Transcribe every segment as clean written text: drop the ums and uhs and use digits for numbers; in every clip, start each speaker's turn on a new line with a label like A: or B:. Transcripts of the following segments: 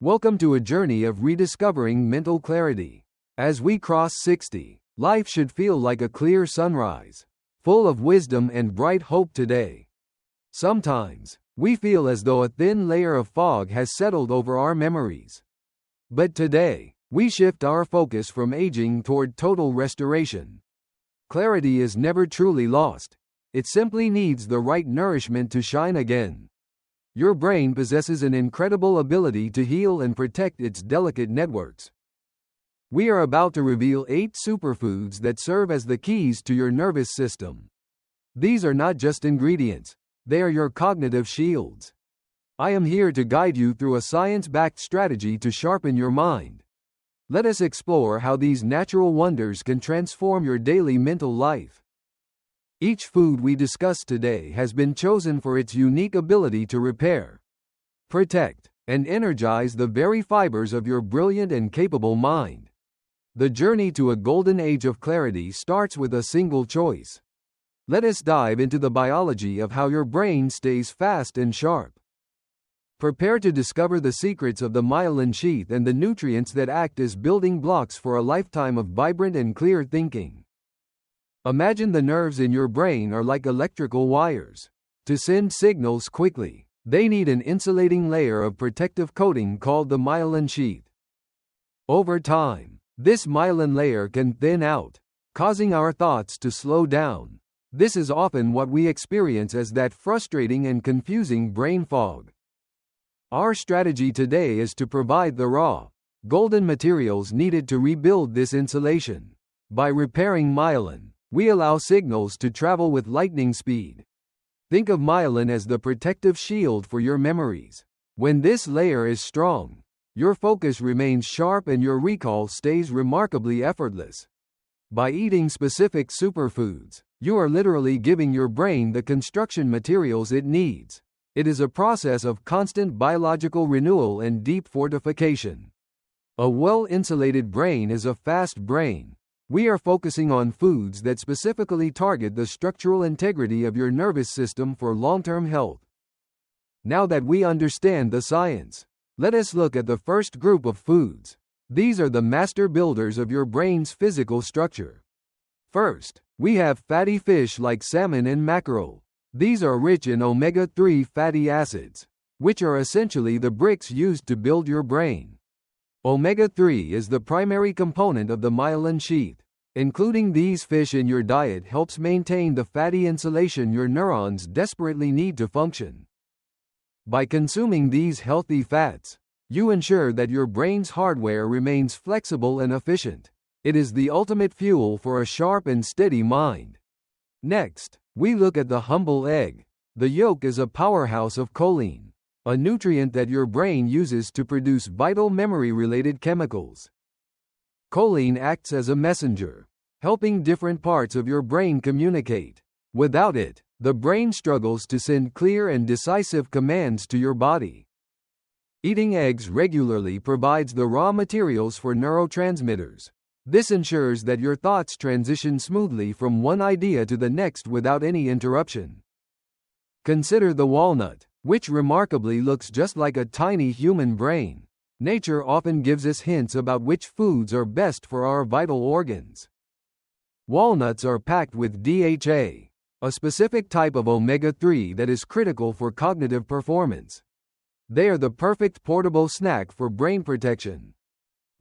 A: Welcome to a journey of rediscovering mental clarity. As we cross 60, life should feel like a clear sunrise, full of wisdom and bright hope today. Sometimes, we feel as though a thin layer of fog has settled over our memories. But today, we shift our focus from aging toward total restoration. Clarity is never truly lost. It simply needs the right nourishment to shine again. Your brain possesses an incredible ability to heal and protect its delicate networks. We are about to reveal 8 superfoods that serve as the keys to your nervous system. These are not just ingredients, they are your cognitive shields. I am here to guide you through a science-backed strategy to sharpen your mind. Let us explore how these natural wonders can transform your daily mental life. Each food we discuss today has been chosen for its unique ability to repair, protect, and energize the very fibers of your brilliant and capable mind. The journey to a golden age of clarity starts with a single choice. Let us dive into the biology of how your brain stays fast and sharp. Prepare to discover the secrets of the myelin sheath and the nutrients that act as building blocks for a lifetime of vibrant and clear thinking. Imagine the nerves in your brain are like electrical wires. To send signals quickly, they need an insulating layer of protective coating called the myelin sheath. Over time, this myelin layer can thin out, causing our thoughts to slow down. This is often what we experience as that frustrating and confusing brain fog. Our strategy today is to provide the raw, golden materials needed to rebuild this insulation. By repairing myelin, we allow signals to travel with lightning speed. Think of myelin as the protective shield for your memories. When this layer is strong, your focus remains sharp and your recall stays remarkably effortless. By eating specific superfoods, you are literally giving your brain the construction materials it needs. It is a process of constant biological renewal and deep fortification. A well-insulated brain is a fast brain. We are focusing on foods that specifically target the structural integrity of your nervous system for long-term health. Now that we understand the science, let us look at the first group of foods. These are the master builders of your brain's physical structure. First, we have fatty fish like salmon and mackerel. These are rich in omega-3 fatty acids, which are essentially the bricks used to build your brain. Omega-3 is the primary component of the myelin sheath. Including these fish in your diet helps maintain the fatty insulation your neurons desperately need to function. By consuming these healthy fats, you ensure that your brain's hardware remains flexible and efficient. It is the ultimate fuel for a sharp and steady mind. Next, we look at the humble egg. The yolk is a powerhouse of choline, a nutrient that your brain uses to produce vital memory-related chemicals. Choline acts as a messenger, helping different parts of your brain communicate. Without it, the brain struggles to send clear and decisive commands to your body. Eating eggs regularly provides the raw materials for neurotransmitters. This ensures that your thoughts transition smoothly from one idea to the next without any interruption. Consider the walnut, which remarkably looks just like a tiny human brain. Nature often gives us hints about which foods are best for our vital organs. Walnuts are packed with DHA, a specific type of omega-3 that is critical for cognitive performance. They are the perfect portable snack for brain protection.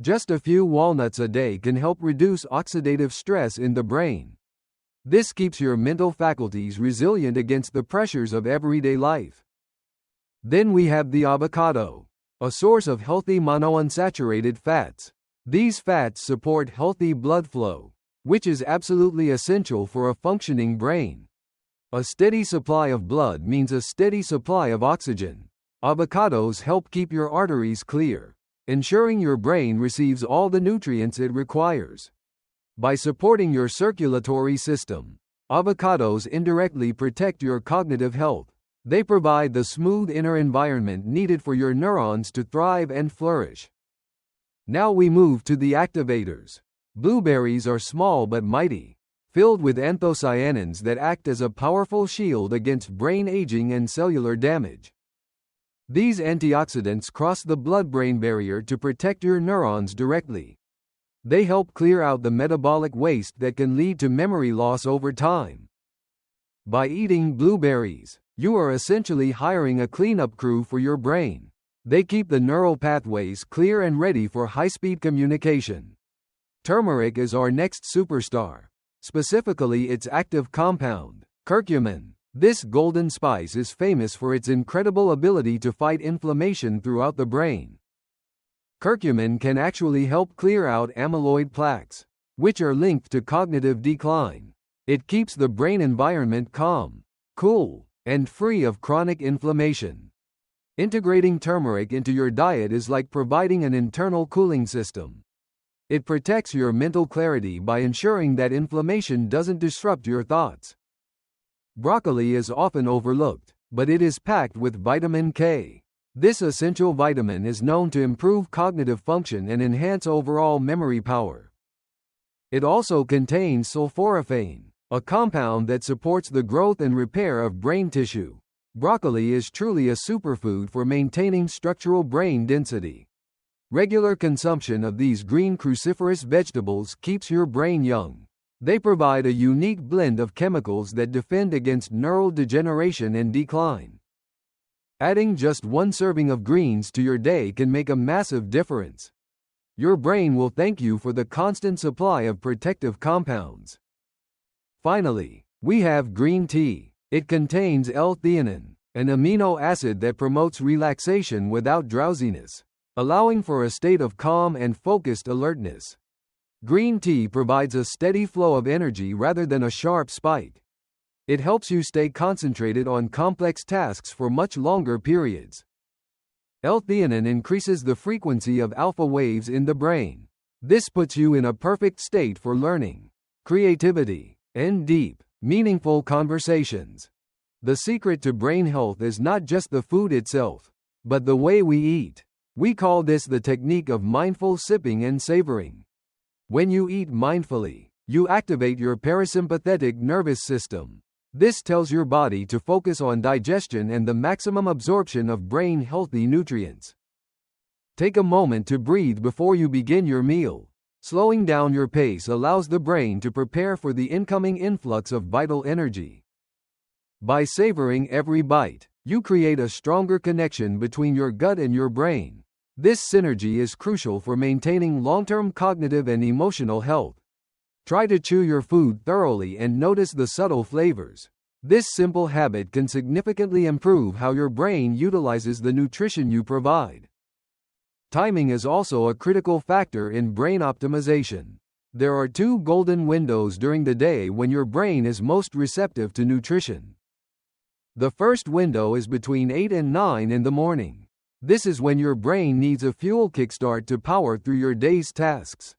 A: Just a few walnuts a day can help reduce oxidative stress in the brain. This keeps your mental faculties resilient against the pressures of everyday life. Then we have the avocado, a source of healthy monounsaturated fats. These fats support healthy blood flow, which is absolutely essential for a functioning brain. A steady supply of blood means a steady supply of oxygen. Avocados help keep your arteries clear, ensuring your brain receives all the nutrients it requires. By supporting your circulatory system, avocados indirectly protect your cognitive health. They provide the smooth inner environment needed for your neurons to thrive and flourish. Now we move to the activators. Blueberries are small but mighty, filled with anthocyanins that act as a powerful shield against brain aging and cellular damage. These antioxidants cross the blood-brain barrier to protect your neurons directly. They help clear out the metabolic waste that can lead to memory loss over time. By eating blueberries, you are essentially hiring a cleanup crew for your brain. They keep the neural pathways clear and ready for high-speed communication. Turmeric is our next superstar, specifically its active compound, curcumin. This golden spice is famous for its incredible ability to fight inflammation throughout the brain. Curcumin can actually help clear out amyloid plaques, which are linked to cognitive decline. It keeps the brain environment calm, cool, and free of chronic inflammation. Integrating turmeric into your diet is like providing an internal cooling system. It protects your mental clarity by ensuring that inflammation doesn't disrupt your thoughts. Broccoli is often overlooked, but it is packed with vitamin K. This essential vitamin is known to improve cognitive function and enhance overall memory power. It also contains sulforaphane, a compound that supports the growth and repair of brain tissue. Broccoli is truly a superfood for maintaining structural brain density. Regular consumption of these green cruciferous vegetables keeps your brain young. They provide a unique blend of chemicals that defend against neural degeneration and decline. Adding just one serving of greens to your day can make a massive difference. Your brain will thank you for the constant supply of protective compounds. Finally, we have green tea. It contains L-theanine, an amino acid that promotes relaxation without drowsiness, allowing for a state of calm and focused alertness. Green tea provides a steady flow of energy rather than a sharp spike. It helps you stay concentrated on complex tasks for much longer periods. L-theanine increases the frequency of alpha waves in the brain. This puts you in a perfect state for learning, creativity, and deep, meaningful conversations. The secret to brain health is not just the food itself, but the way we eat. We call this the technique of mindful sipping and savoring. When you eat mindfully, you activate your parasympathetic nervous system. This tells your body to focus on digestion and the maximum absorption of brain-healthy nutrients. Take a moment to breathe before you begin your meal. Slowing down your pace allows the brain to prepare for the incoming influx of vital energy. By savoring every bite, you create a stronger connection between your gut and your brain. This synergy is crucial for maintaining long-term cognitive and emotional health. Try to chew your food thoroughly and notice the subtle flavors. This simple habit can significantly improve how your brain utilizes the nutrition you provide. Timing is also a critical factor in brain optimization. There are two golden windows during the day when your brain is most receptive to nutrition. The first window is between 8 and 9 in the morning. This is when your brain needs a fuel kickstart to power through your day's tasks.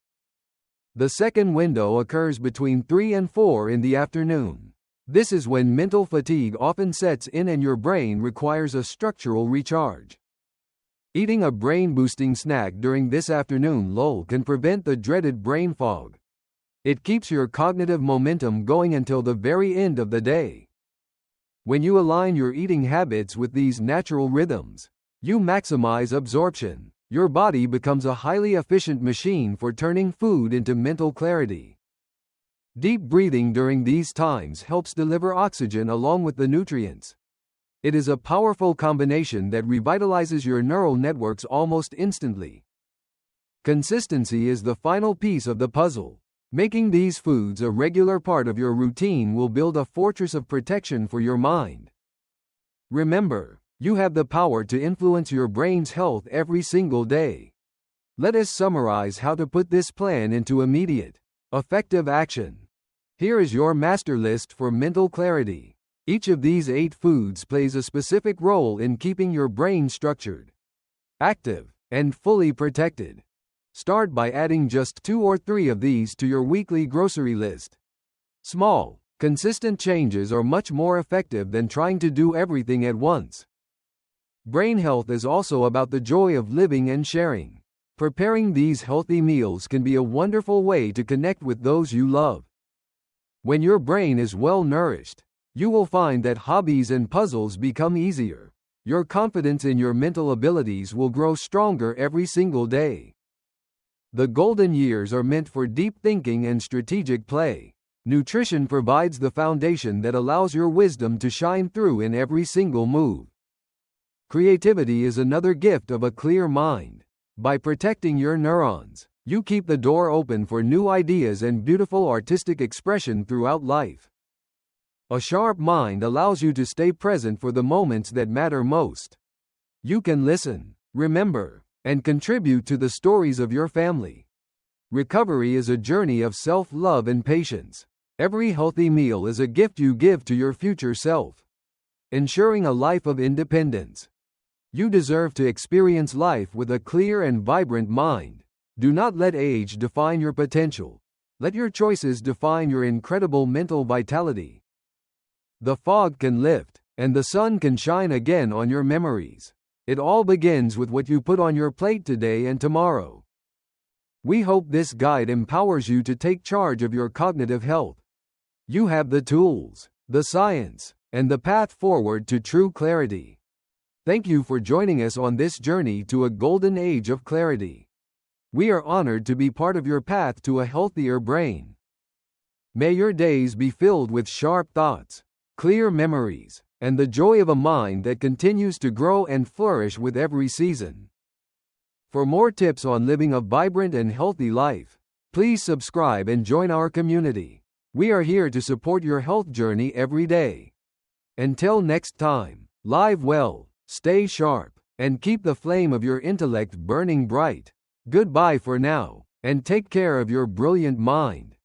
A: The second window occurs between 3 and 4 in the afternoon. This is when mental fatigue often sets in and your brain requires a structural recharge. Eating a brain-boosting snack during this afternoon lull can prevent the dreaded brain fog. It keeps your cognitive momentum going until the very end of the day. When you align your eating habits with these natural rhythms, you maximize absorption. Your body becomes a highly efficient machine for turning food into mental clarity. Deep breathing during these times helps deliver oxygen along with the nutrients. It is a powerful combination that revitalizes your neural networks almost instantly. Consistency is the final piece of the puzzle. Making these foods a regular part of your routine will build a fortress of protection for your mind. Remember, you have the power to influence your brain's health every single day. Let us summarize how to put this plan into immediate, effective action. Here is your master list for mental clarity. Each of these 8 foods plays a specific role in keeping your brain structured, active, and fully protected. Start by adding just 2 or 3 of these to your weekly grocery list. Small, consistent changes are much more effective than trying to do everything at once. Brain health is also about the joy of living and sharing. Preparing these healthy meals can be a wonderful way to connect with those you love. When your brain is well nourished, you will find that hobbies and puzzles become easier. Your confidence in your mental abilities will grow stronger every single day. The golden years are meant for deep thinking and strategic play. Nutrition provides the foundation that allows your wisdom to shine through in every single move. Creativity is another gift of a clear mind. By protecting your neurons, you keep the door open for new ideas and beautiful artistic expression throughout life. A sharp mind allows you to stay present for the moments that matter most. You can listen, remember, and contribute to the stories of your family. Recovery is a journey of self-love and patience. Every healthy meal is a gift you give to your future self, ensuring a life of independence. You deserve to experience life with a clear and vibrant mind. Do not let age define your potential. Let your choices define your incredible mental vitality. The fog can lift, and the sun can shine again on your memories. It all begins with what you put on your plate today and tomorrow. We hope this guide empowers you to take charge of your cognitive health. You have the tools, the science, and the path forward to true clarity. Thank you for joining us on this journey to a golden age of clarity. We are honored to be part of your path to a healthier brain. May your days be filled with sharp thoughts, clear memories, and the joy of a mind that continues to grow and flourish with every season. For more tips on living a vibrant and healthy life, please subscribe and join our community. We are here to support your health journey every day. Until next time, live well, stay sharp, and keep the flame of your intellect burning bright. Goodbye for now, and take care of your brilliant mind.